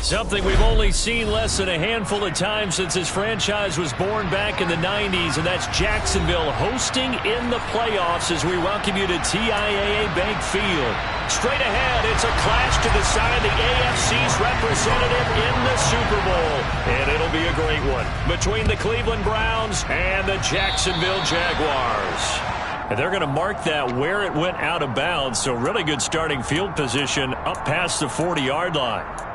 Something we've only seen less than a handful of times since this franchise was born back in the 90s, and that's Jacksonville hosting in the playoffs as we welcome you to TIAA Bank Field. Straight ahead, it's a clash to decide the AFC's representative in the Super Bowl, and it'll be a great one between the Cleveland Browns and the Jacksonville Jaguars. And they're going to mark that where it went out of bounds, so really good starting field position up past the 40-yard line.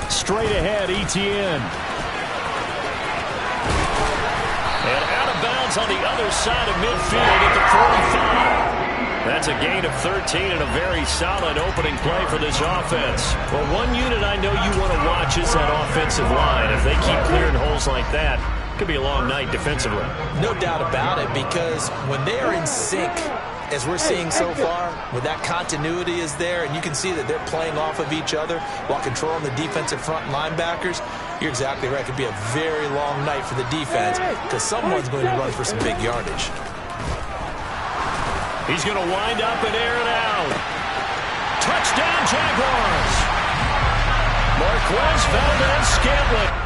Straight ahead, Etienne. And out of bounds on the other side of midfield at the 45. That's a gain of 13 and a very solid opening play for this offense. Well, one unit I know you want to watch is that offensive line. If they keep clearing holes like that, it could be a long night defensively. No doubt about it, because when they are in sync, as we're seeing so far, where that continuity is there, and you can see that they're playing off of each other while controlling the defensive front linebackers, you're exactly right. It could be a very long night for the defense because someone's going to run for some big yardage. He's going to wind up and air it out. Touchdown, Jaguars! Marquez Valdes-Scantling.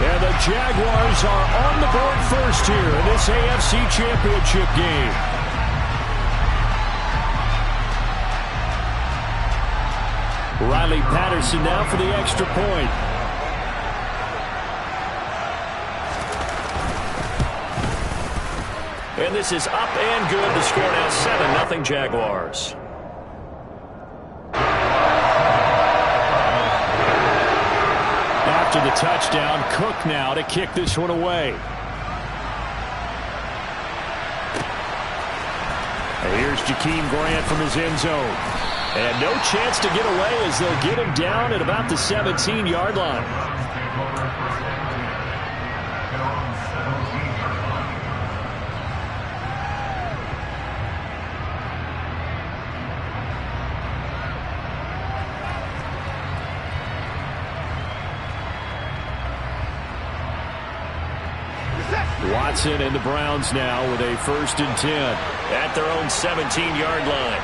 And the Jaguars are on the board first here in this AFC Championship game. Riley Patterson now for the extra point. And this is up and good. The score now 7-0 Jaguars. After the touchdown, Cook now to kick this one away. And here's Jakeem Grant from his end zone. And no chance to get away as they'll get him down at about the 17-yard line. Watson and the Browns now with a 1st and 10 at their own 17-yard line.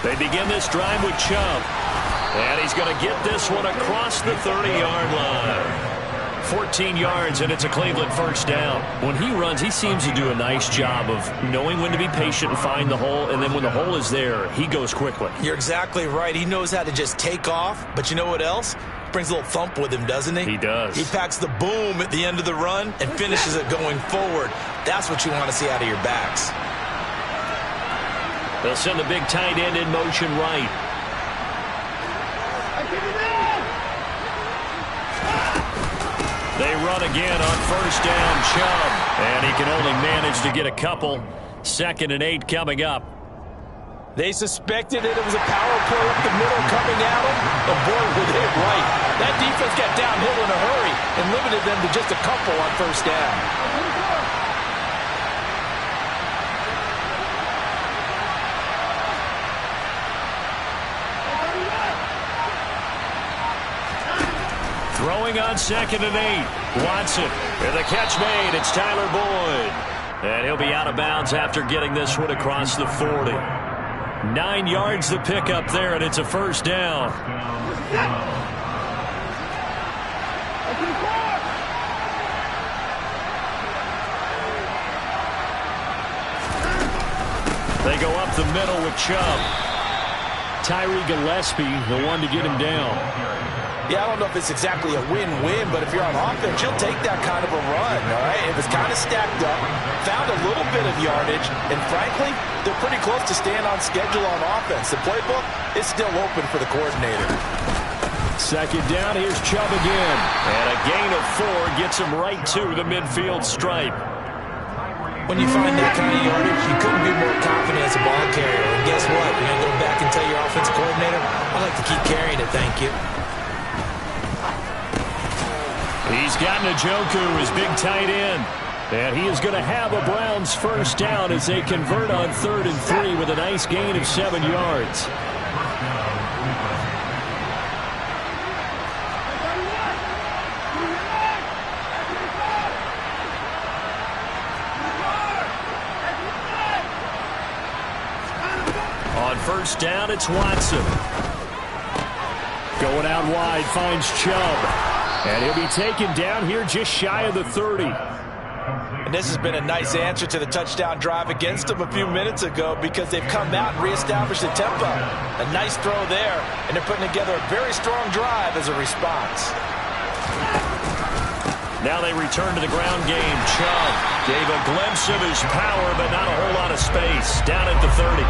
They begin this drive with Chubb. And he's going to get this one across the 30-yard line. 14 yards, and it's a Cleveland 1st down. When he runs, he seems to do a nice job of knowing when to be patient and find the hole, and then when the hole is there, he goes quickly. You're exactly right. He knows how to just take off, but you know what else? Brings a little thump with him, doesn't he? He does. He packs the boom at the end of the run and finishes it going forward. That's what you want to see out of your backs. They'll send the big tight end in motion right. They run again on 1st down, Chubb. And he can only manage to get a couple. 2nd and 8 coming up. They suspected it was a power play up the middle coming at them. The boy with it right. That defense got downhill in a hurry and limited them to just a couple on 1st down. Throwing on 2nd and 8. Watson. And the catch made. It's Tyler Boyd. And he'll be out of bounds after getting this one across the 40. 9 yards to pick up there, and it's a first down. They go up the middle with Chubb. Tyree Gillespie, the one to get him down. Yeah, I don't know if it's exactly a win-win, but if you're on offense, you'll take that kind of a run, all right? It was kind of stacked up, found a little bit of yardage, and frankly, they're pretty close to staying on schedule on offense. The playbook is still open for the coordinator. Second down, here's Chubb again. And a gain of 4 gets him right to the midfield stripe. When you find that kind of yardage, you couldn't be more confident as a ball carrier. And guess what? You're going to go back and tell your offensive coordinator, I like to keep carrying it, thank you. He's got Njoku, his big tight end. And he is going to have a Browns first down as they convert on 3rd and 3 with a nice gain of 7 yards. On first down, it's Watson. Going out wide, finds Chubb. And he'll be taken down here just shy of the 30. And this has been a nice answer to the touchdown drive against them a few minutes ago because they've come out and reestablished the tempo. A nice throw there, and they're putting together a very strong drive as a response. Now they return to the ground game. Chubb gave a glimpse of his power, but not a whole lot of space. Down at the 30.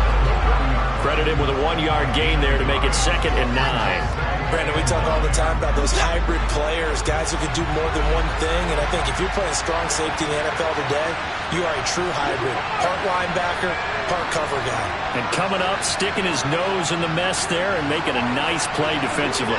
Credit him with a 1-yard gain there to make it 2nd and 9. Brandon, we talk all the time about those hybrid players, guys who can do more than one thing. And I think if you're playing strong safety in the NFL today, you are a true hybrid. Part linebacker, part cover guy. And coming up, sticking his nose in the mess there and making a nice play defensively.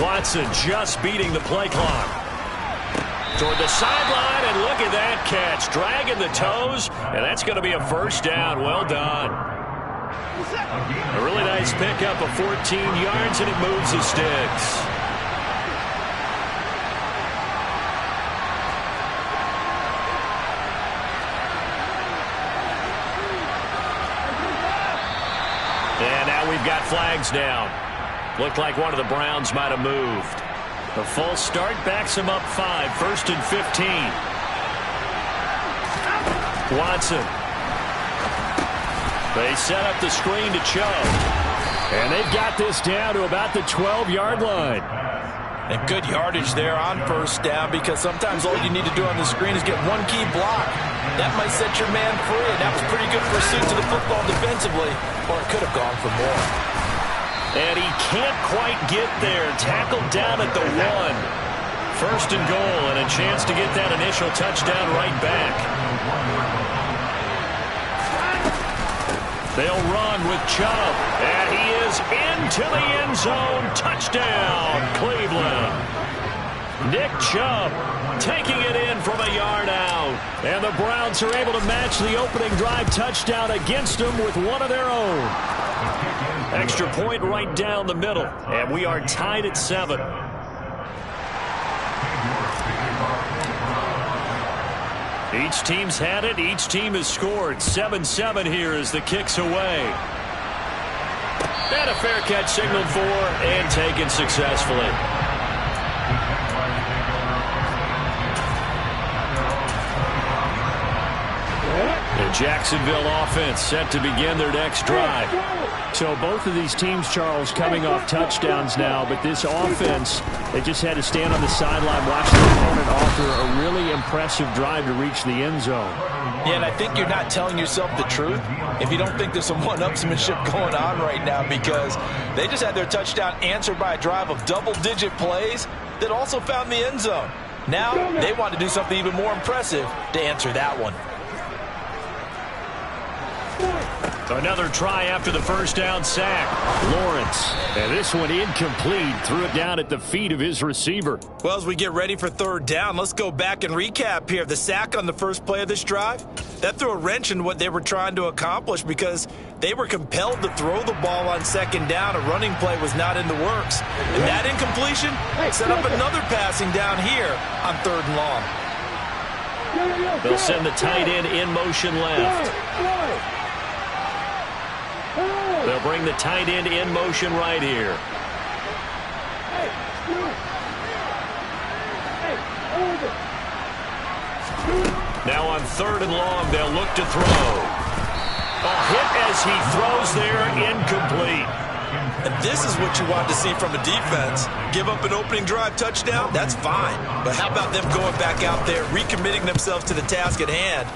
Watson just beating the play clock. Toward the sideline, and look at that catch. Dragging the toes, and that's going to be a first down. Well done. A really nice pickup of 14 yards, and it moves the sticks. And now we've got flags down. Looked like one of the Browns might have moved. The false start backs him up 5, 1st and 15. Watson. They set up the screen to Chubb. And they've got this down to about the 12-yard line. And good yardage there on first down because sometimes all you need to do on the screen is get one key block. That might set your man free, and that was pretty good pursuit to the football defensively, or it could have gone for more. And he can't quite get there. Tackled down at the 1. 1st and goal, and a chance to get that initial touchdown right back. They'll run with Chubb, and he is into the end zone. Touchdown, Cleveland. Nick Chubb taking it in from a yard out. And the Browns are able to match the opening drive touchdown against them with one of their own. Extra point right down the middle, and we are tied at 7. Each team's had it. Each team has scored. 7-7 here as the kick's away. And a fair catch signaled for and taken successfully. The Jacksonville offense set to begin their next drive. So both of these teams, Charles, coming off touchdowns now, but this offense, they just had to stand on the sideline, watch their opponent offer a really impressive drive to reach the end zone. Yeah, and I think you're not telling yourself the truth if you don't think there's some one-upsmanship going on right now, because they just had their touchdown answered by a drive of double-digit plays that also found the end zone. Now they want to do something even more impressive to answer that one. Another try after the first down sack. Lawrence. And this one incomplete. Threw it down at the feet of his receiver. Well, as we get ready for 3rd down, let's go back and recap here. The sack on the first play of this drive, That threw a wrench in what they were trying to accomplish because they were compelled to throw the ball on second down. A running play was not in the works. And that incompletion set up another passing down here on 3rd and long. They'll send the tight end in motion left. They'll bring the tight end in motion right here. Now on 3rd and long, they'll look to throw. A hit as he throws there, incomplete. And this is what you want to see from a defense. Give up an opening drive touchdown, that's fine. But how about them going back out there, recommitting themselves to the task at hand,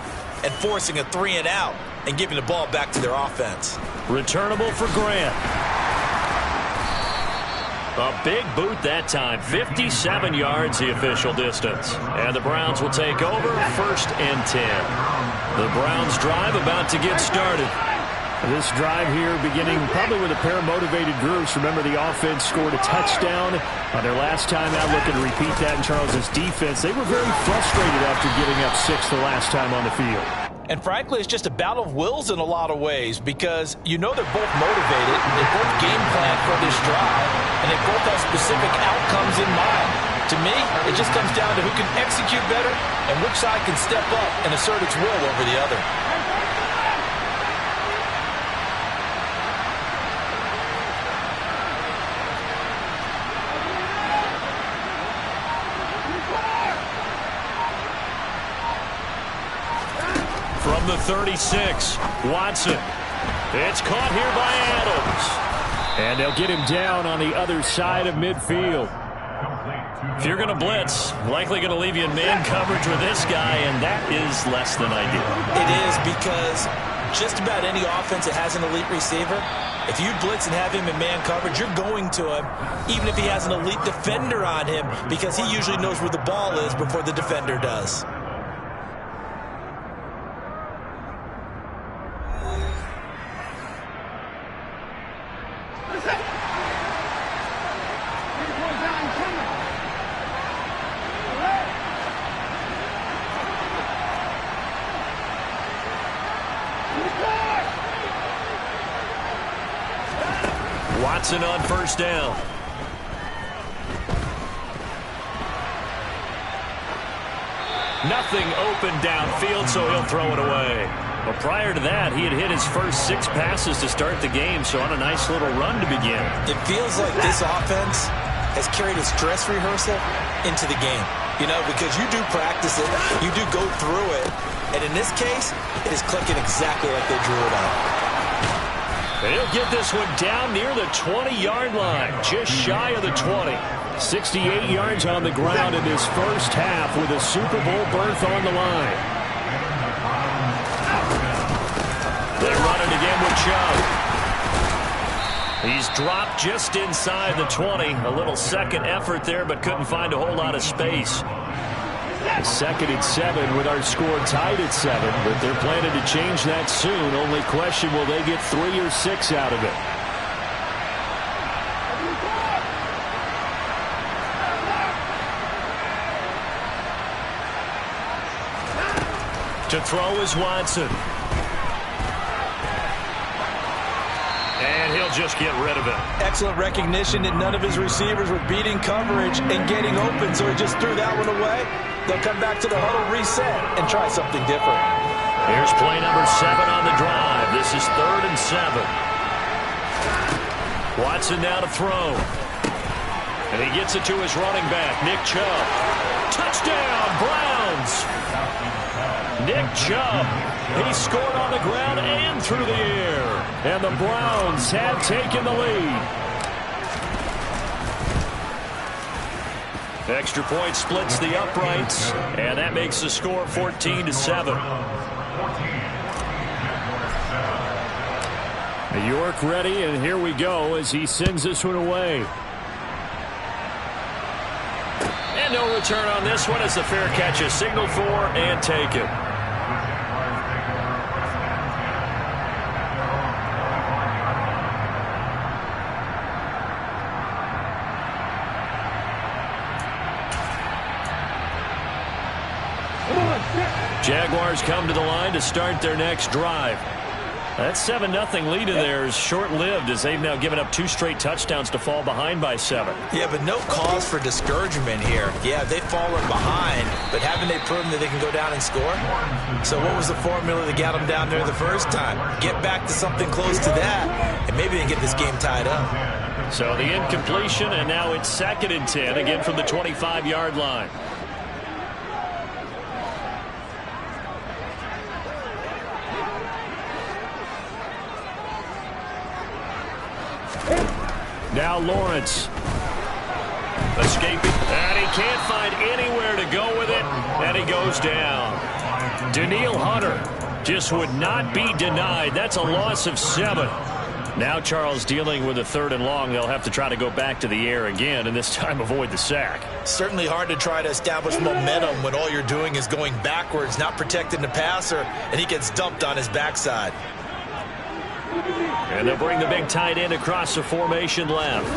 and forcing a 3-and-out and giving the ball back to their offense. Returnable for Grant. A big boot that time. 57 yards the official distance. And the Browns will take over 1st and 10. The Browns drive about to get started. This drive here beginning probably with a pair of motivated groups. Remember, the offense scored a touchdown on their last time out. Looking to repeat that in Charles's defense. They were very frustrated after giving up 6 the last time on the field. And frankly, it's just a battle of wills in a lot of ways because you know they're both motivated, they both game plan for this drive, and they both have specific outcomes in mind. To me, it just comes down to who can execute better and which side can step up and assert its will over the other. From the 36, Watson. It's caught here by Adams. And they'll get him down on the other side of midfield. If you're going to blitz, likely going to leave you in man coverage with this guy, and that is less than ideal. It is because just about any offense that has an elite receiver, if you blitz and have him in man coverage, you're going to him, even if he has an elite defender on him, because he usually knows where the ball is before the defender does. Watson on 1st down. Nothing open downfield, so he'll throw it away. But prior to that, he had hit his first 6 passes to start the game, so on a nice little run to begin. It feels like this offense has carried its dress rehearsal into the game. You know, because you do practice it, you do go through it, and in this case, it is clicking exactly like they drew it up. He'll get this one down near the 20-yard line, just shy of the 20. 68 yards on the ground in this first half with a Super Bowl berth on the line. They run it again with Chubb. He's dropped just inside the 20. A little second effort there, but couldn't find a whole lot of space. 2nd and 7 with our score tied at 7, but they're planning to change that soon. Only question, will they get 3 or 6 out of it? To throw is Watson. And he'll just get rid of it. Excellent recognition that none of his receivers were beating coverage and getting open, so he just threw that one away. They'll come back to the huddle, reset, and try something different. Here's play number 7 on the drive. This is 3rd and 7. Watson now to throw. And he gets it to his running back, Nick Chubb. Touchdown, Browns! Nick Chubb, he scored on the ground and through the air. And the Browns have taken the lead. Extra point splits the uprights, and that makes the score 14-7. York ready, and here we go as he sends this one away. And no return on this one as the fair catch is signaled for and taken. Jaguars come to the line to start their next drive. That 7-0 lead of theirs short-lived as they've now given up 2 straight touchdowns to fall behind by 7. Yeah, but no cause for discouragement here. Yeah, they've fallen behind, but haven't they proven that they can go down and score? So what was the formula that got them down there the first time? Get back to something close to that, and maybe they can get this game tied up. So the incompletion, and now it's 2nd and 10, again from the 25-yard line. Now Lawrence. Escaping. And he can't find anywhere to go with it. And he goes down. Danielle Hunter just would not be denied. That's a loss of 7. Now Charles dealing with a 3rd and long. They'll have to try to go back to the air again, and this time avoid the sack. Certainly hard to try to establish momentum when all you're doing is going backwards, not protecting the passer, and he gets dumped on his backside. And they'll bring the big tight end across the formation left.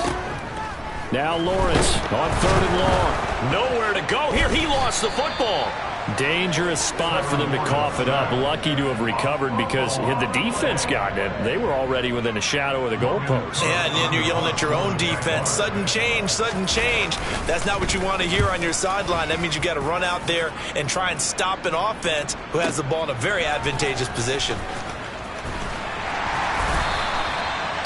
Now Lawrence on 3rd and long. Nowhere to go here. He lost the football. Dangerous spot for them to cough it up. Lucky to have recovered because had the defense gotten it, they were already within a shadow of the goalpost. Yeah, and then you're yelling at your own defense. Sudden change, sudden change. That's not what you want to hear on your sideline. That means you got to run out there and try and stop an offense who has the ball in a very advantageous position.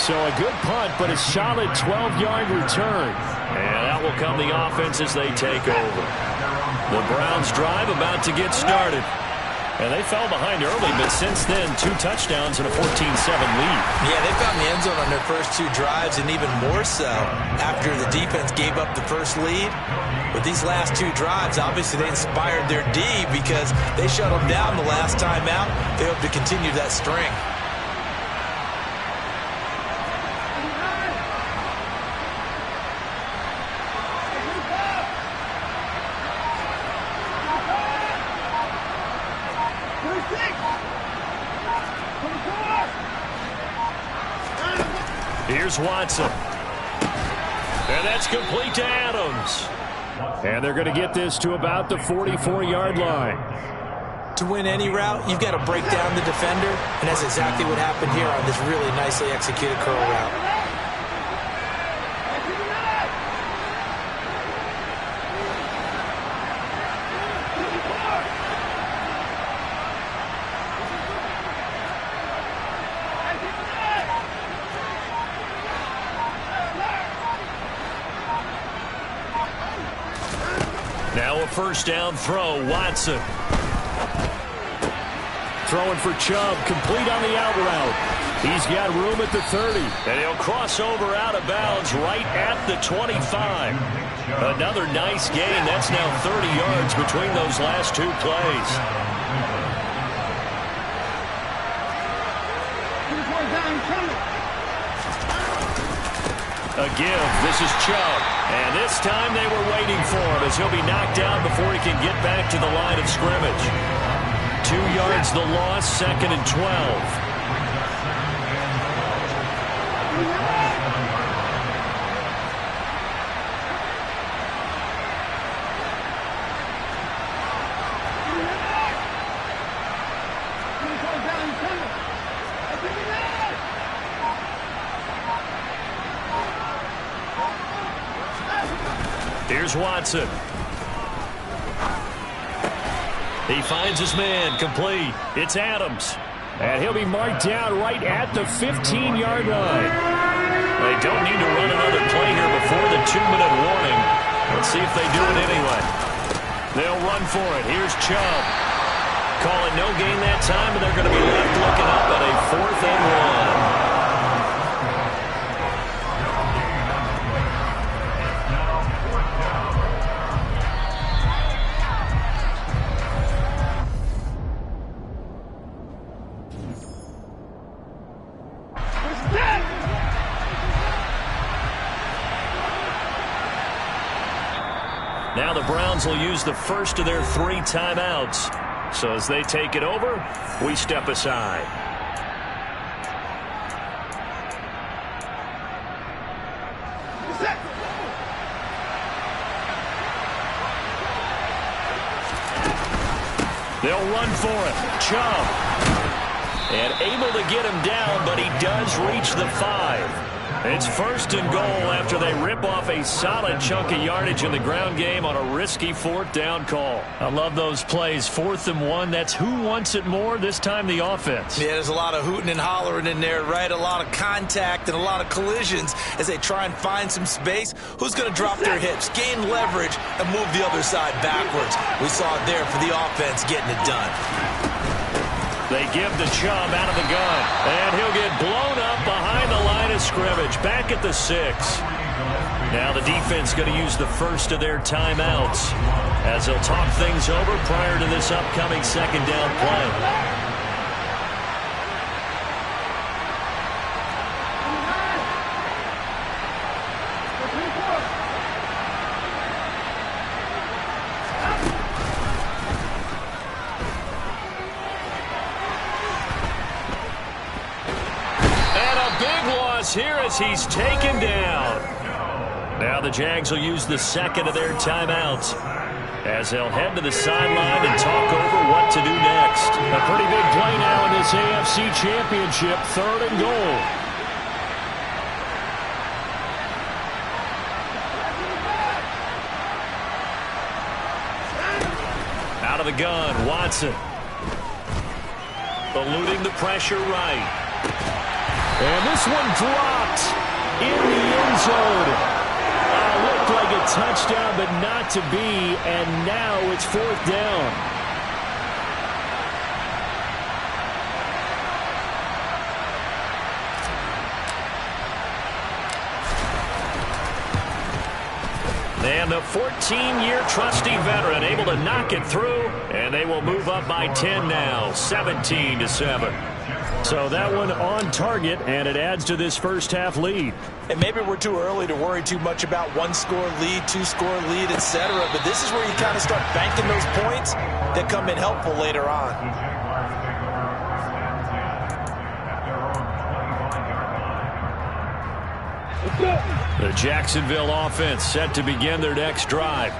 So a good punt, but a solid 12-yard return. And out will come the offense as they take over. The Browns drive about to get started. And they fell behind early, but since then, 2 touchdowns and a 14-7 lead. Yeah, they found the end zone on their first 2 drives, and even more so after the defense gave up the first lead. But these last 2 drives, obviously they inspired their D because they shut them down the last time out. They hope to continue that string. Here's Watson. And that's complete to Adams. And they're going to get this to about the 44-yard line. To win any route, you've got to break down the defender, and that's exactly what happened here on this really nicely executed curl route. Now a first down throw, Watson. Throwing for Chubb, complete on the out route. He's got room at the 30. And he'll cross over out of bounds right at the 25. Another nice gain. That's now 30 yards between those last 2 plays. A give. This is Chubb. And this time they were waiting for him as he'll be knocked down before he can get back to the line of scrimmage. 2 yards the loss, 2nd and 12. Here's Watson. He finds his man, complete. It's Adams. And he'll be marked down right at the 15-yard line. They don't need to run another play here before the 2-minute warning. Let's see if they do it anyway. They'll run for it. Here's Chubb. Calling no gain that time, and they're going to be left looking up at a 4th and 1. Now the Browns will use the first of their 3 timeouts. So as they take it over, we step aside. They'll run for it. Chubb. And able to get him down, but he does reach the 5. It's 1st and goal after they rip off a solid chunk of yardage in the ground game on a risky 4th down call. I love those plays. 4th and 1. That's who wants it more, this time the offense. Yeah, there's a lot of hooting and hollering in there, right? A lot of contact and a lot of collisions as they try and find some space. Who's going to drop their hips, gain leverage, and move the other side backwards? We saw it there for the offense getting it done. They give the Chubb out of the gun, and he'll get blown up behind the line of scrimmage, back at the 6. Now the defense going to use the first of their timeouts as they'll talk things over prior to this upcoming 2nd down play. Here as he's taken down. Now the Jags will use the 2nd of their timeouts as they'll head to the sideline and talk over what to do next. A pretty big play now in this AFC Championship, 3rd and goal. Out of the gun, Watson. Eluding the pressure right. And this one dropped in the end zone. Looked like a touchdown, but not to be. And now it's 4th down. And the 14-year trusty veteran able to knock it through. And they will move up by 10 now, 17-7. So that one on target, and it adds to this first half lead. And maybe we're too early to worry too much about 1-score lead, 2-score lead, etc. But this is where you kind of start banking those points that come in helpful later on. The Jacksonville offense set to begin their next drive.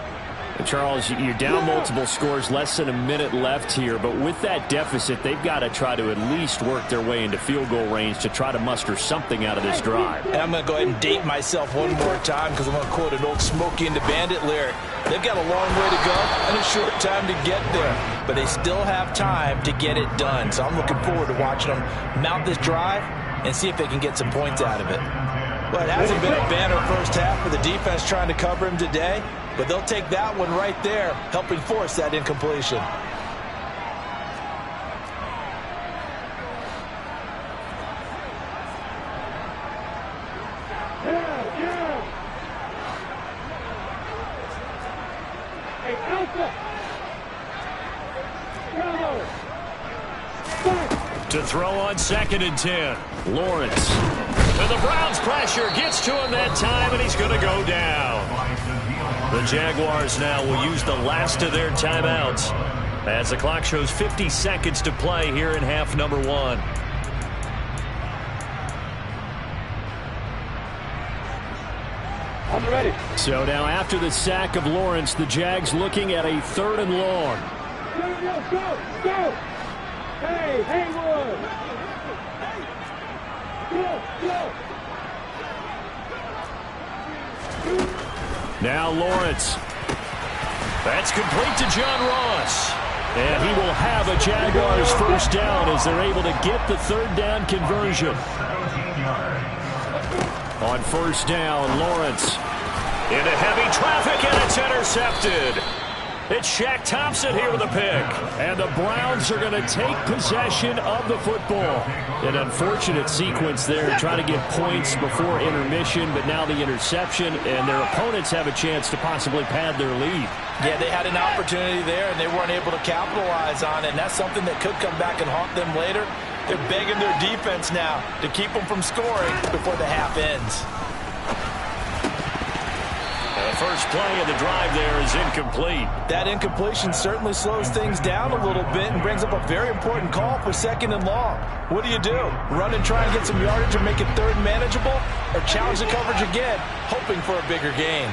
Charles, you're down multiple scores, less than a minute left here, but with that deficit, they've got to try to at least work their way into field goal range to try to muster something out of this drive. And I'm going to go ahead and date myself one more time because I'm going to quote an old Smokey and the Bandit lyric. They've got a long way to go and a short time to get there, but they still have time to get it done. So I'm looking forward to watching them mount this drive and see if they can get some points out of it. Well, it hasn't been a banner first half for the defense trying to cover him today, but they'll take that one right there, helping force that incompletion. To throw on 2nd and 10. Lawrence. And the Browns pressure gets to him that time, and he's going to go down. The Jaguars now will use the last of their timeouts as the clock shows 50 seconds to play here in half number 1. I'm ready. So now after the sack of Lawrence, the Jags looking at a 3rd and long. Go. Hey, Haywood. Go. Now Lawrence. That's complete to John Ross. And he will have a Jaguars first down as they're able to get the 3rd down conversion. On 1st down, Lawrence. Into heavy traffic, and it's intercepted. It's Shaq Thompson here with a pick. And the Browns are going to take possession of the football. An unfortunate sequence there, trying to get points before intermission, but now the interception, and their opponents have a chance to possibly pad their lead. Yeah, they had an opportunity there, and they weren't able to capitalize on it, and that's something that could come back and haunt them later. They're begging their defense now to keep them from scoring before the half ends. The first play of the drive there is incomplete. That incompletion certainly slows things down a little bit and brings up a very important call for 2nd and long. What do? Run and try and get some yardage and make it 3rd and manageable? Or challenge the coverage again, hoping for a bigger gain?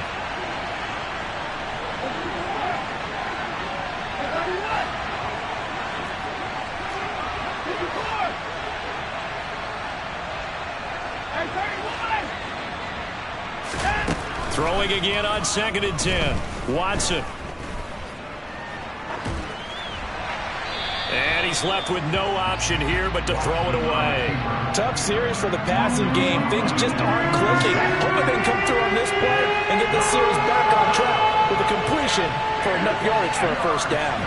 Throwing again on 2nd and 10. Watson. And he's left with no option here but to throw it away. Tough series for the passing game. Things just aren't clicking. Hoping they can come through on this play and get this series back on track with a completion for enough yardage for a first down.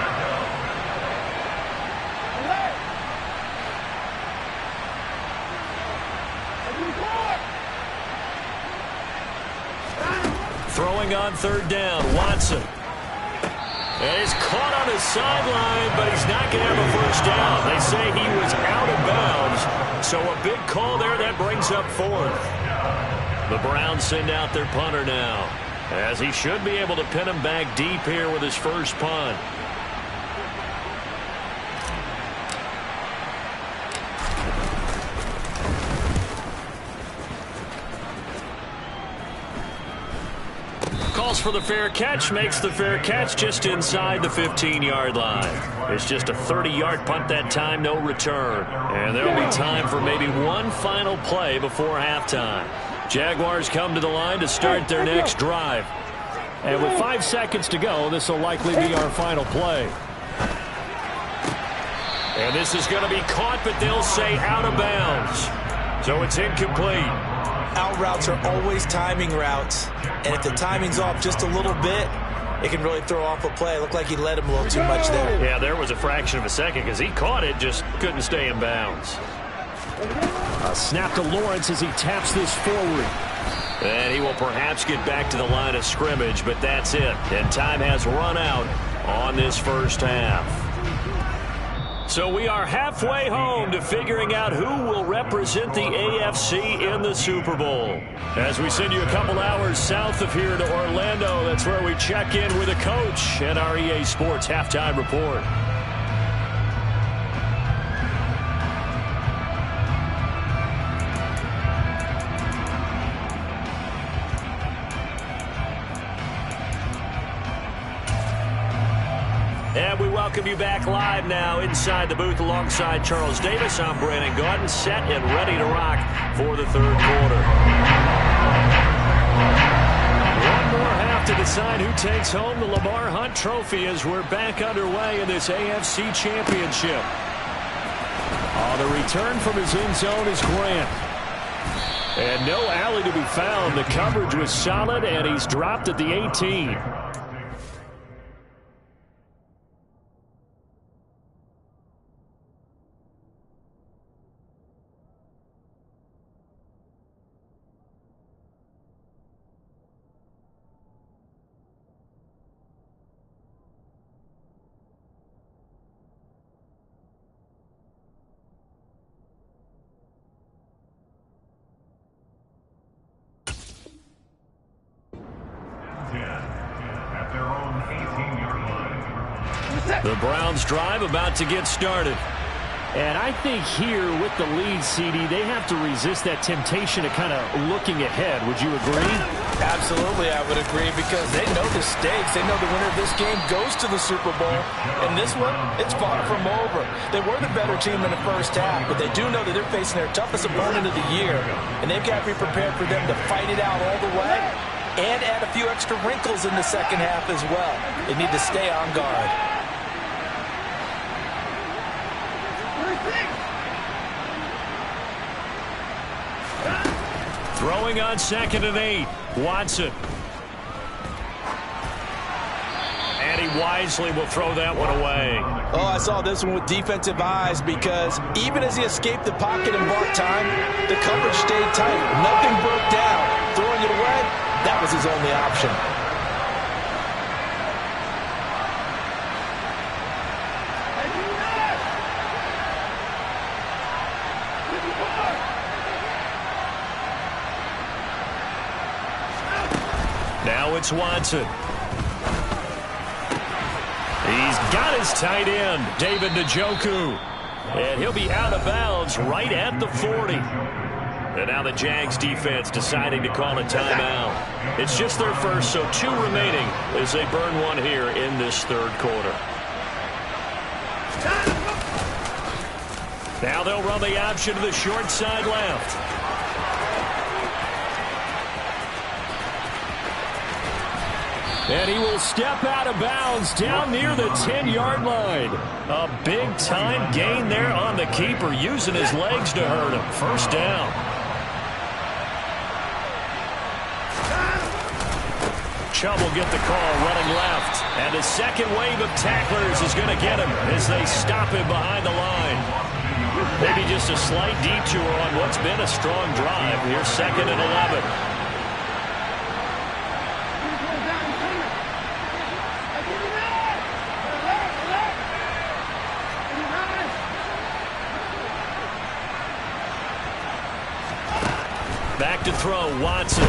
Throwing on 3rd down, Watson. And he's caught on his sideline, but he's not going to have a first down. They say he was out of bounds, so a big call there that brings up 4th. The Browns send out their punter now, as he should be able to pin him back deep here with his first punt. For the fair catch, makes the fair catch just inside the 15-yard line. It's just a 30-yard punt that time, no return. And there'll be time for maybe one final play before halftime. Jaguars come to the line to start their next drive. And with 5 seconds to go, this will likely be our final play. And this is going to be caught, but they'll say out of bounds. So it's incomplete. Out routes are always timing routes, and if the timing's off just a little bit, it can really throw off a play. It looked like he let him a little too much there. Yeah, there was a fraction of a second because he caught it, just couldn't stay in bounds. A snap to Lawrence as he taps this forward. And he will perhaps get back to the line of scrimmage, but that's it. And time has run out on this first half. So we are halfway home to figuring out who will represent the AFC in the Super Bowl. As we send you a couple hours south of here to Orlando, that's where we check in with a coach at our EA Sports Halftime Report. And we welcome you back live now inside the booth alongside Charles Davis. I'm Brandon Gaudin, set and ready to rock for the 3rd quarter. One more half to decide who takes home the Lamar Hunt Trophy as we're back underway in this AFC Championship. On the return from his end zone is Grant. And no alley to be found. The coverage was solid, and he's dropped at the 18. The Browns drive about to get started. And I think here with the lead, CD, they have to resist that temptation of kind of looking ahead. Would you agree? Absolutely, I would agree, because they know the stakes. They know the winner of this game goes to the Super Bowl. And this one, it's far from over. They were the better team in the first half, but they do know that they're facing their toughest opponent of the year. And they've got to be prepared for them to fight it out all the way and add a few extra wrinkles in the second half as well. They need to stay on guard. Throwing on 2nd and 8. Watson. And he wisely will throw that one away. Oh, I saw this one with defensive eyes, because even as he escaped the pocket and bought time, the coverage stayed tight. Nothing broke down. Throwing it away, that was his only option. Now it's Watson. He's got his tight end, David Njoku. And he'll be out of bounds right at the 40. And now the Jags defense deciding to call a timeout. It's just their first, so 2 remaining as they burn one here in this 3rd quarter. Now they'll run the option to the short side left. And he will step out of bounds down near the 10-yard line. A big-time gain there on the keeper, using his legs to hurt him. First down. Chubb will get the call running left. And a second wave of tacklers is going to get him as they stop him behind the line. Maybe just a slight detour on what's been a strong drive. Here's 2nd and 11. Back to throw, Watson.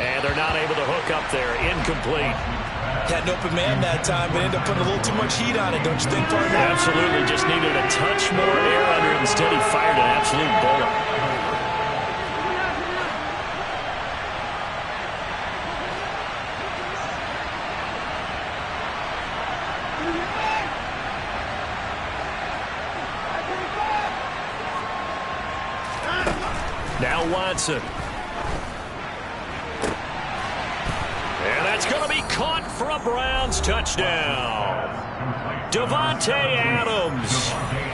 And they're not able to hook up there. Incomplete. Had an open man that time, but ended up putting a little too much heat on it, don't you think, partner? Absolutely. Just needed a touch more air under it. Instead, he fired an absolute bullet. Now Watson. And that's going to be caught for a Browns touchdown. Davante Adams,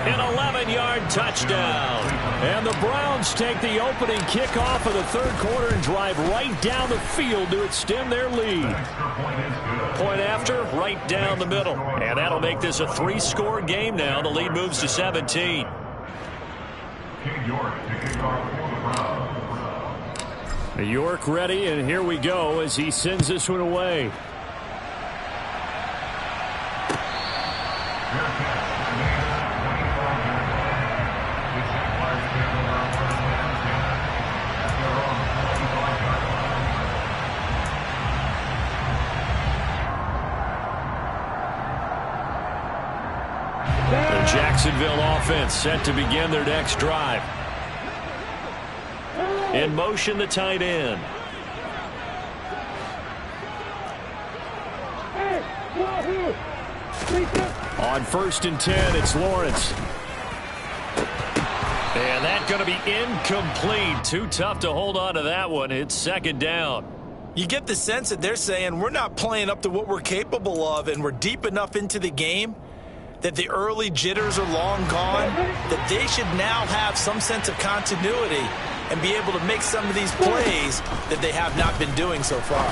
an 11-yard touchdown. And the Browns take the opening kickoff of the third quarter and drive right down the field to extend their lead. Point after, right down the middle. And that'll make this a 3-score game now. The lead moves to 17. York ready, and here we go as he sends this one away. The Jacksonville offense set to begin their next drive. In motion, the tight end. On 1st and 10, it's Lawrence. And that's going to be incomplete. Too tough to hold on to that one. It's 2nd down. You get the sense that they're saying we're not playing up to what we're capable of, and we're deep enough into the game that the early jitters are long gone, that they should now have some sense of continuity and be able to make some of these plays that they have not been doing so far.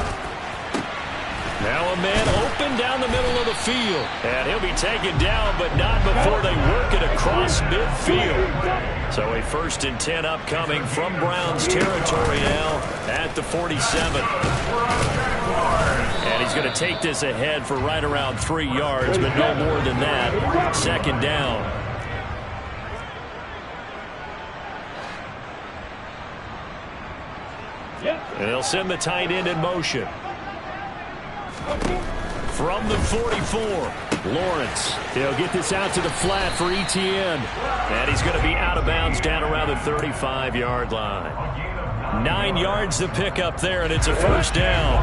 Now a man open down the middle of the field. And he'll be taken down, but not before they work it across midfield. So a 1st and 10 upcoming from Browns territory now at the 47. And he's going to take this ahead for right around 3 yards, but no more than that. 2nd down. And they'll send the tight end in motion. From the 44, Lawrence. He'll get this out to the flat for Etienne. And he's going to be out of bounds down around the 35-yard line. 9 yards to pick up there, and it's a 1st down.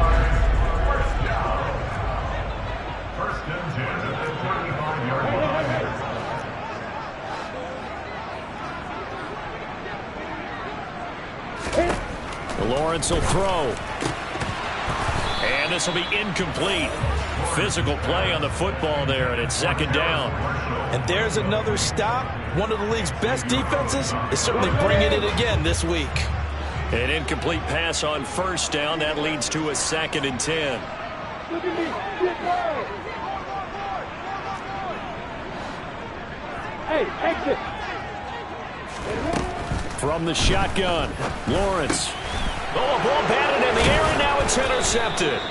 Lawrence will throw. And this will be incomplete. Physical play on the football there, and it's 2nd down. And there's another stop. One of the league's best defenses is certainly bringing it again this week. An incomplete pass on 1st down. That leads to a 2nd and 10. Hey, exit. From the shotgun, Lawrence. Oh, a ball batted in the air, and now it's intercepted.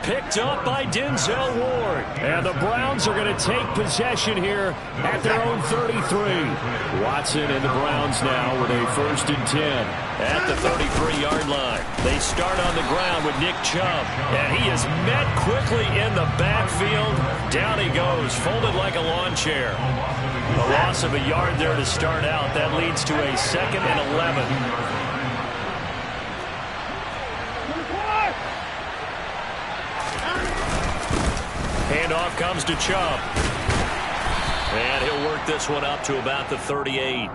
Picked up by Denzel Ward. And the Browns are going to take possession here at their own 33. Watson and the Browns now with a 1st and 10 at the 33-yard line. They start on the ground with Nick Chubb. And he is met quickly in the backfield. Down he goes, folded like a lawn chair. A loss of a yard there to start out. That leads to a 2nd and 11. Handoff comes to Chubb. And he'll work this one up to about the 38.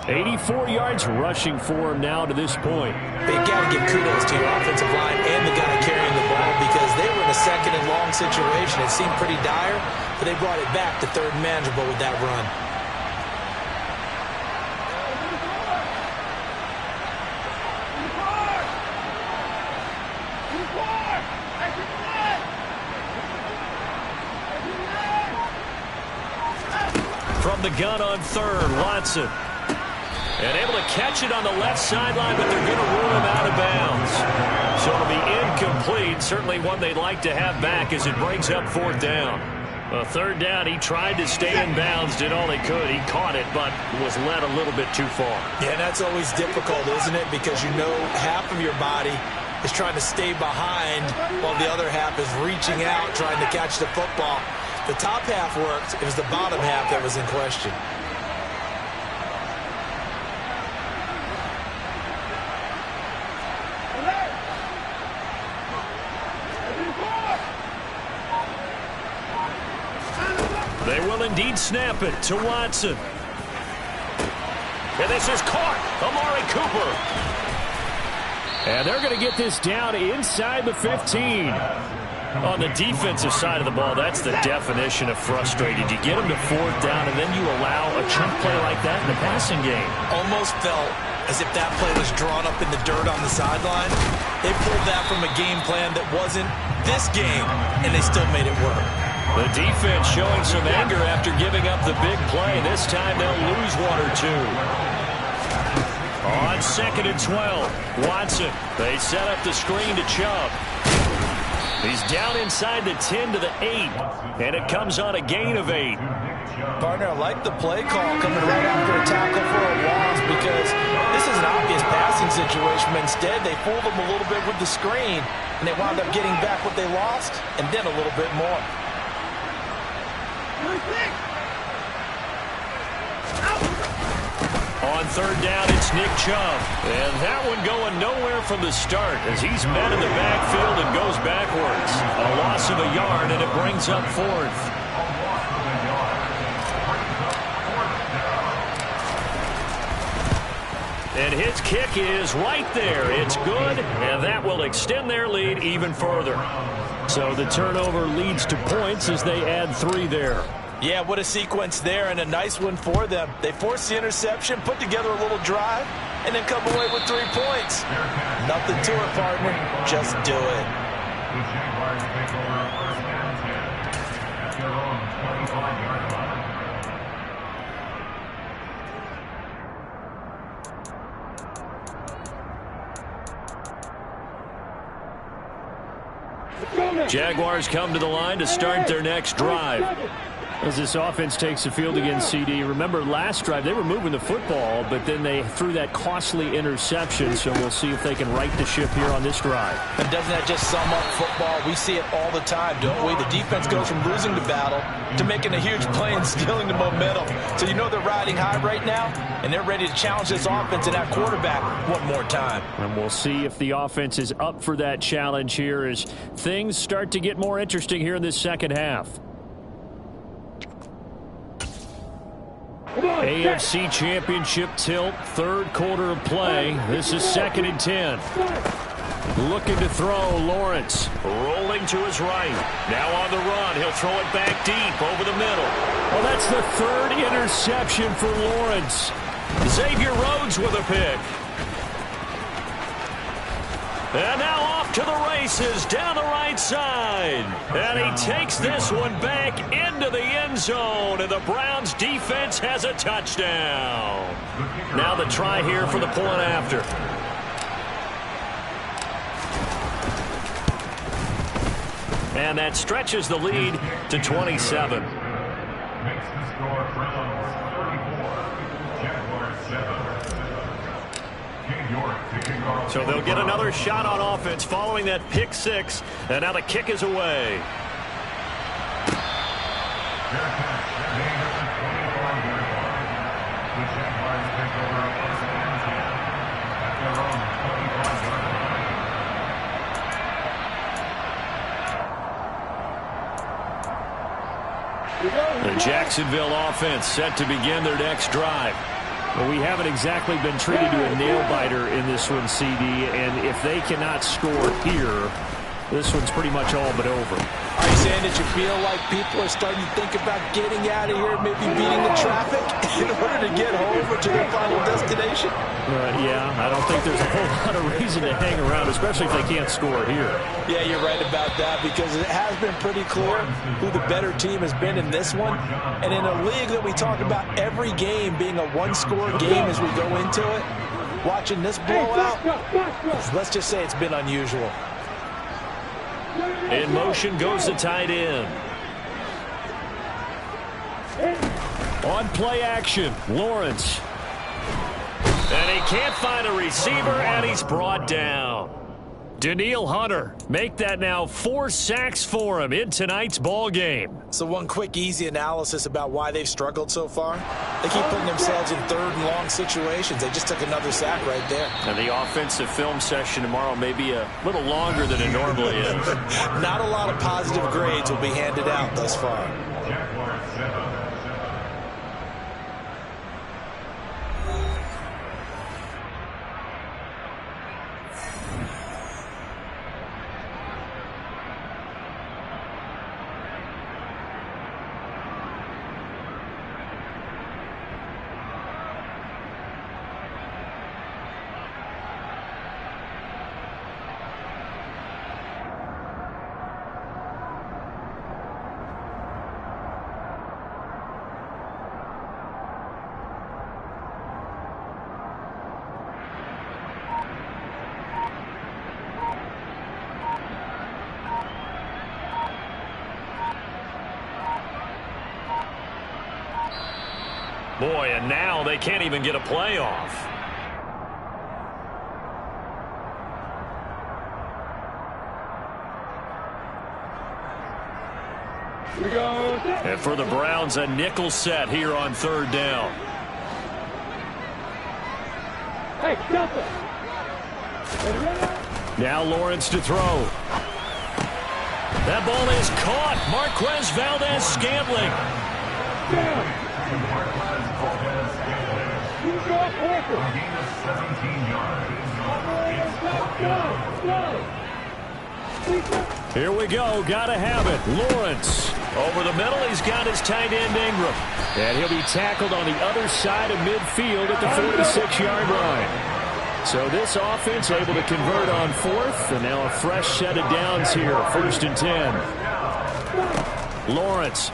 84 yards rushing for him now to this point. You got to give kudos to your offensive line and the guy carrying the ball because they were in a second and long situation. It seemed pretty dire, but they brought it back to third and manageable with that run. From the gun on third, Watson. And able to catch it on the left sideline, but they're going to rule him out of bounds. So it'll be incomplete. Certainly one they'd like to have back as it brings up fourth down. Third down, he tried to stay in bounds, did all he could. He caught it, but was led a little bit too far. Yeah, and that's always difficult, isn't it? Because you know half of your body is trying to stay behind while the other half is reaching out, trying to catch the football. The top half worked. It was the bottom half that was in question. They will indeed snap it to Watson. And this is caught. Amari Cooper. And they're going to get this down inside the 15. On the defensive side of the ball, that's the definition of frustrated. You get them to fourth down, and then you allow a chunk play like that in the passing game. Almost felt as if that play was drawn up in the dirt on the sideline. They pulled that from a game plan that wasn't this game, and they still made it work. The defense showing some anger after giving up the big play. This time they'll lose one or two. On 2nd and 12, Watson. They set up the screen to Chubb. He's down inside the 10 to the 8, and it comes on a gain of 8. Partner, I like the play call coming right after a tackle for a loss because this is an obvious passing situation, but instead they fooled them a little bit with the screen, and they wound up getting back what they lost and then a little bit more. On third down, it's Nick Chubb. And that one going nowhere from the start as he's met in the backfield and goes backwards. A loss of a yard, and it brings up fourth. And his kick is right there. It's good, and that will extend their lead even further. So the turnover leads to points as they add 3 there. Yeah, what a sequence there, and a nice one for them. They forced the interception, put together a little drive, and then come away with 3 points. Nothing to it, partner. Just do it. Jaguars come to the line to start their next drive. As this offense takes the field against CD, remember last drive they were moving the football, but then they threw that costly interception, so we'll see if they can right the ship here on this drive. And doesn't that just sum up football? We see it all the time, don't we? The defense goes from losing the battle to making a huge play and stealing the momentum. So you know they're riding high right now, and they're ready to challenge this offense and that quarterback one more time. And we'll see if the offense is up for that challenge here as things start to get more interesting here in this second half. AFC Championship tilt, third quarter of play. This is 2nd and 10. Looking to throw, Lawrence. Rolling to his right. Now on the run. He'll throw it back deep over the middle. Well, that's the 3rd interception for Lawrence. Xavier Rhodes with a pick. And now off to the races down the right side. And he takes this one back into the end zone. And the Browns defense has a touchdown. Now the try here for the point after. And that stretches the lead to 27. Makes the score Browns 34, Jaguars 7. So they'll get another shot on offense following that pick 6. And now the kick is away. The Jacksonville offense set to begin their next drive. Well, we haven't exactly been treated to a nail-biter in this one, CD, and if they cannot score here, this one's pretty much all but over. Are you saying that you feel like people are starting to think about getting out of here, maybe beating the traffic in order to get home or to their final destination? Yeah, I don't think there's a whole lot of reason to hang around, especially if they can't score here. Yeah, you're right about that, because it has been pretty clear who the better team has been in this one. And in a league that we talk about every game being a one-score game as we go into it, watching this blowout, let's just say it's been unusual. In motion goes the tight end. On play action, Lawrence. And he can't find a receiver, and he's brought down. Danielle Hunter, make that now 4 sacks for him in tonight's ball game. So one quick, easy analysis about why they've struggled so far. They keep putting themselves in third and long situations. They just took another sack right there. And the offensive film session tomorrow may be a little longer than it normally is. Not a lot of positive grades will be handed out thus far. Jaguars 7. Boy, and now they can't even get a playoff. And for the Browns, a nickel set here on third down. Hey, stop it. Now Lawrence to throw. That ball is caught. Marquez Valdes-Scantling. Here we go. Gotta have it. Lawrence. Over the middle, he's got his tight end Ingram. And he'll be tackled on the other side of midfield at the 46-yard line. So this offense able to convert on fourth, and now a fresh set of downs here, 1st and 10. Lawrence.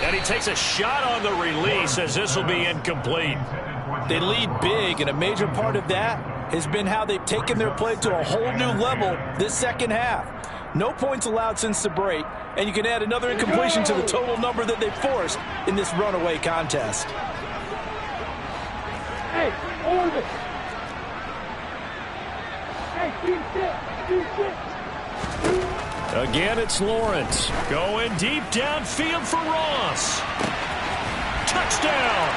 And he takes a shot on the release as this will be incomplete. They lead big, and a major part of that has been how they've taken their play to a whole new level this second half. No points allowed since the break, and you can add another incompletion to the total number that they forced in this runaway contest. Hey, Orbit. Hey, keep sit. Again, it's Lawrence. Going deep downfield for Ross. Touchdown.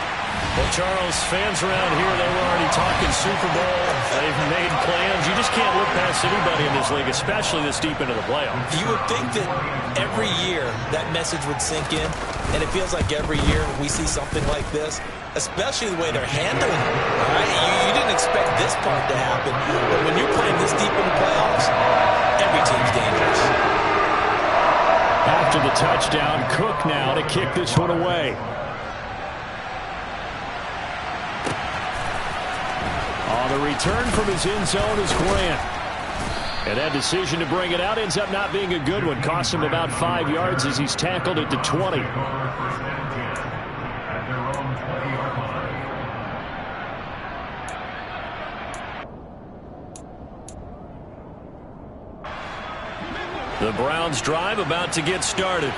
Well, Charles, fans around here, they were already talking Super Bowl. They've made plans. You just can't look past anybody in this league, especially this deep into the playoffs. You would think that every year that message would sink in, and it feels like every year we see something like this, especially the way they're handling it. Right? You didn't expect this part to happen, but when you're playing this deep in the playoffs, every team's dangerous. After the touchdown, Cook now to kick this one away. On the return from his end zone is Grant. And that decision to bring it out ends up not being a good one. Cost him about 5 yards as he's tackled at the 20. The Browns drive about to get started.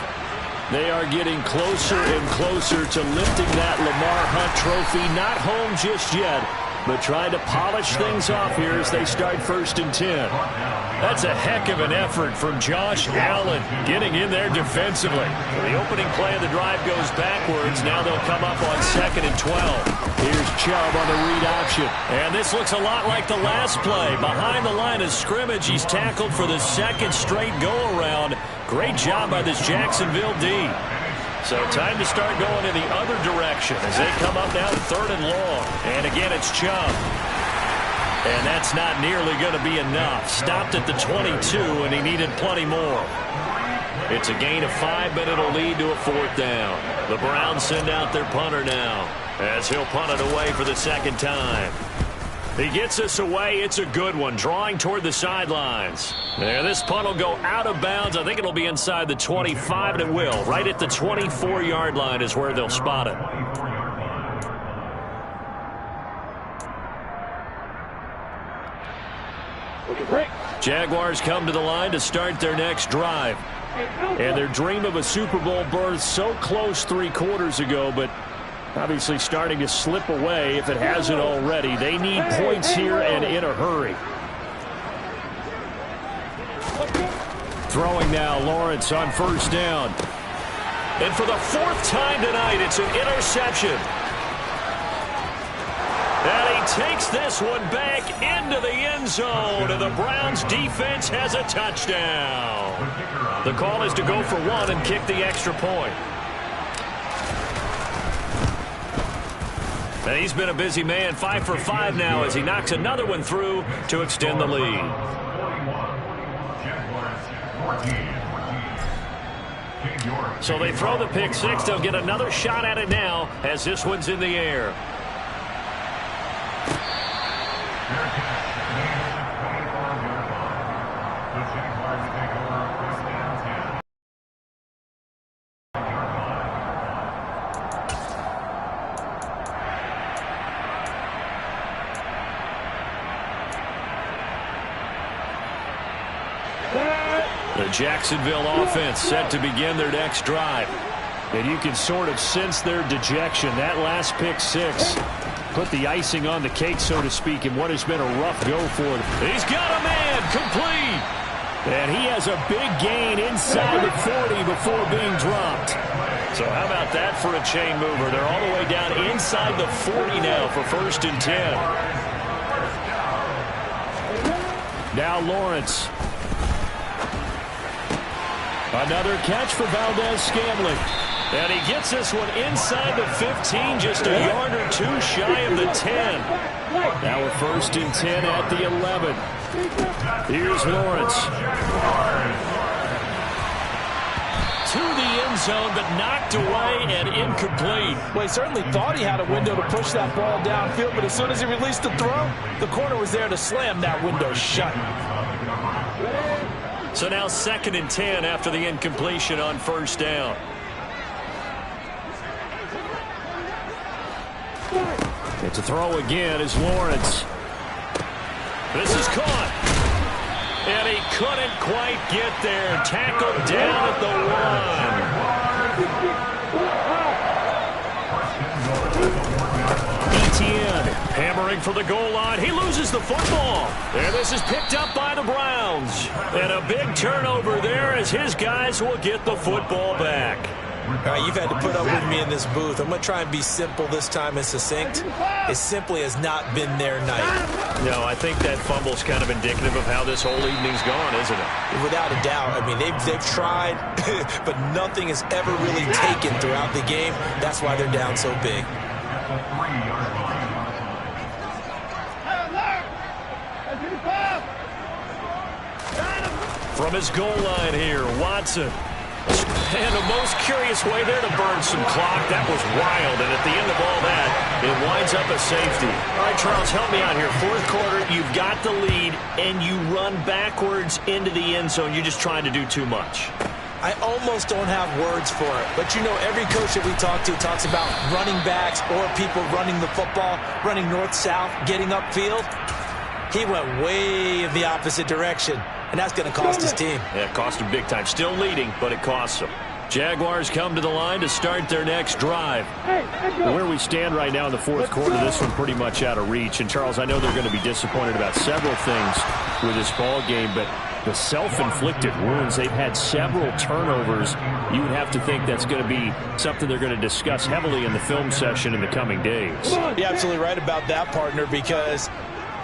They are getting closer and closer to lifting that Lamar Hunt trophy. Not home just yet, but trying to polish things off here as they start 1st and 10. That's a heck of an effort from Josh Allen getting in there defensively. The opening play of the drive goes backwards. Now they'll come up on 2nd and 12. Here's Chubb on the read option. And this looks a lot like the last play. Behind the line of scrimmage, he's tackled for the 2nd straight go-around. Great job by this Jacksonville D. So time to start going in the other direction as they come up now 3rd and long. And again, it's Chubb. And that's not nearly going to be enough. Stopped at the 22, and he needed plenty more. It's a gain of 5, but it'll lead to a 4th down. The Browns send out their punter now as he'll punt it away for the 2nd time. He gets us away. It's a good one, drawing toward the sidelines. There, this punt will go out of bounds. I think it'll be inside the 25, and it will. Right at the 24-yard line is where they'll spot it. Jaguars come to the line to start their next drive. And their dream of a Super Bowl berth so close 3 quarters ago, but obviously starting to slip away if it hasn't already. They need points here and in a hurry. Throwing now, Lawrence on 1st down. And for the 4th time tonight, it's an interception. And he takes this one back into the end zone, and the Browns defense has a touchdown. The call is to go for 1 and kick the extra point. And he's been a busy man, 5 for 5 now as he knocks another one through to extend the lead. So they throw the pick 6. They'll get another shot at it now as this one's in the air. The Jacksonville offense set to begin their next drive. And you can sort of sense their dejection. That last pick 6 put the icing on the cake, so to speak, in what has been a rough go for them. He's got a man complete. And he has a big gain inside the 40 before being dropped. So how about that for a chain mover? They're all the way down inside the 40 now for 1st and 10. Now Lawrence. Another catch for Valdez-Scantling. And he gets this one inside the 15, just a yard or 2 shy of the 10. Now we're 1st and 10 at the 11. Here's Lawrence. To the end zone, but knocked away and incomplete. Well, he certainly thought he had a window to push that ball downfield, but as soon as he released the throw, the corner was there to slam that window shut. So now 2nd and 10 after the incompletion on 1st down. It's a throw again as Lawrence. This is caught. And he couldn't quite get there. Tackled down at the 1. Etienne hammering for the goal line. He loses the football. And this is picked up by the Browns. And a big turnover there as his guys will get the football back. All right, you've had to put up with me in this booth. I'm going to try and be simple this time and succinct. It simply has not been their night. No, I think that fumble's kind of indicative of how this whole evening's gone, isn't it? Without a doubt. I mean, they've tried, but nothing has ever really taken throughout the game. That's why they're down so big. From his goal line here, Watson. And the most curious way there to burn some clock. That was wild, and at the end of all that, it winds up a safety. All right, Charles, help me out here. 4th quarter, you've got the lead, and you run backwards into the end zone. You're just trying to do too much. I almost don't have words for it. But, you know, every coach that we talk to talks about running backs or people running the football, running north-south, getting upfield. He went way in the opposite direction. And that's going to cost his team. Yeah, it cost him big time. Still leading, but it costs him. Jaguars come to the line to start their next drive. Where we stand right now in the 4th quarter, this one pretty much out of reach. And, Charles, I know they're going to be disappointed about several things with this ball game, but the self-inflicted wounds, they've had several turnovers. You would have to think that's going to be something they're going to discuss heavily in the film session in the coming days. You're absolutely right about that, partner, because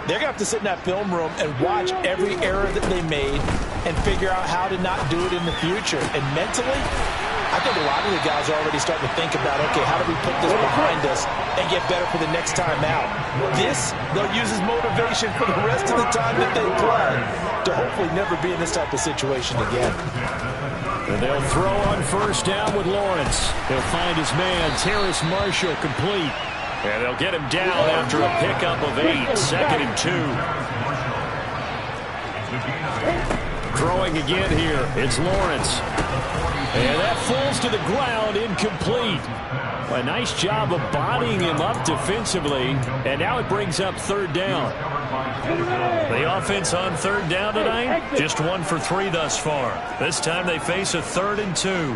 they're going to have to sit in that film room and watch every error that they made and figure out how to not do it in the future. And mentally, I think a lot of the guys are already starting to think about, okay, how do we put this behind us and get better for the next time out? This, they'll use as motivation for the rest of the time that they play to hopefully never be in this type of situation again. And they'll throw on first down with Lawrence. He'll find his man, Terrace Marshall, complete. And they'll get him down after a pickup of 8, 2nd and 2. Throwing again here, it's Lawrence. And that falls to the ground, incomplete. A nice job of bodying him up defensively, and now it brings up 3rd down. The offense on 3rd down tonight, just 1 for 3 thus far. This time they face a 3rd and 2.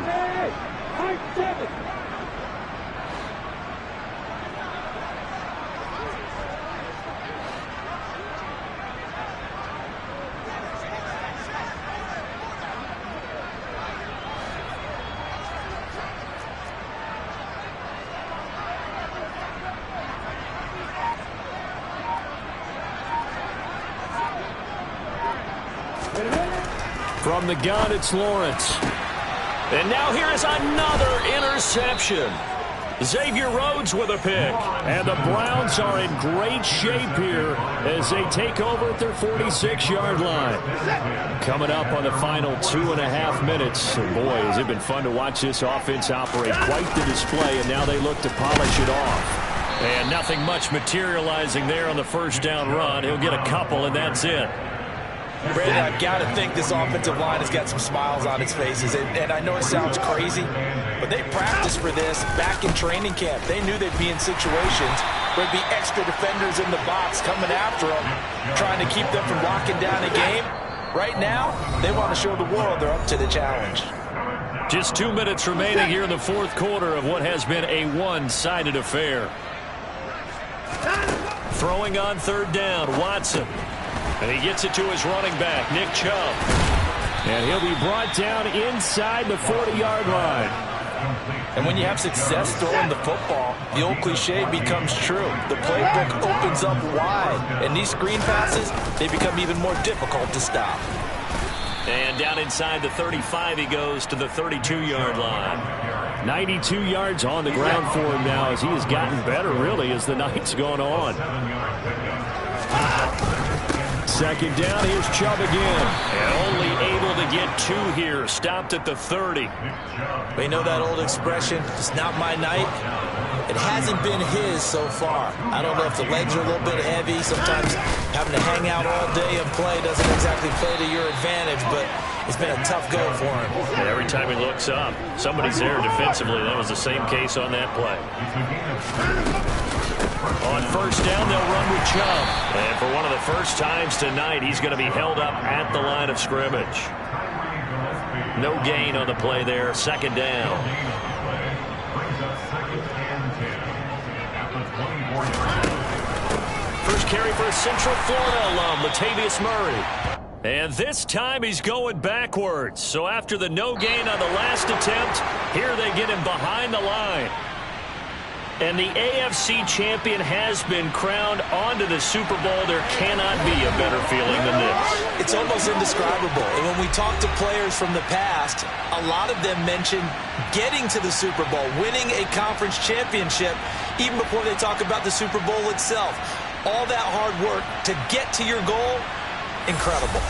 From the gun, it's Lawrence. And now here is another interception. Xavier Rhodes with a pick. And the Browns are in great shape here as they take over at their 46-yard line. Coming up on the final 2.5 minutes. And boy, has it been fun to watch this offense operate. Quite the display, and now they look to polish it off. And nothing much materializing there on the first down run. He'll get a couple, and that's it. Brandon, I've got to think this offensive line has got some smiles on its faces. And I know it sounds crazy, but they practiced for this back in training camp. They knew they'd be in situations where there'd be extra defenders in the box coming after them, trying to keep them from locking down a game. Right now, they want to show the world they're up to the challenge. Just 2 minutes remaining here in the 4th quarter of what has been a one-sided affair. Throwing on 3rd down, Watson. And he gets it to his running back, Nick Chubb. And he'll be brought down inside the 40-yard line. And when you have success throwing the football, the old cliche becomes true. The playbook opens up wide. And these screen passes, they become even more difficult to stop. And down inside the 35, he goes to the 32-yard line. 92 yards on the ground for him now as he has gotten better, really, as the night's gone on. 2nd down, here's Chubb again. And only able to get 2 here, stopped at the 30. We know that old expression, it's not my night. It hasn't been his so far. I don't know if the legs are a little bit heavy. Sometimes having to hang out all day and play doesn't exactly play to your advantage, but it's been a tough go for him. And every time he looks up, somebody's there defensively. That was the same case on that play. On first down, they'll run with Chubb. And for one of the first times tonight, he's going to be held up at the line of scrimmage. No gain on the play there. 2nd down. First carry for a Central Florida alum, Latavius Murray. And this time he's going backwards. So after the no gain on the last attempt, here they get him behind the line. And the AFC champion has been crowned onto the Super Bowl. There cannot be a better feeling than this. It's almost indescribable. And when we talk to players from the past, a lot of them mention getting to the Super Bowl, winning a conference championship, even before they talk about the Super Bowl itself. All that hard work to get to your goal, incredible.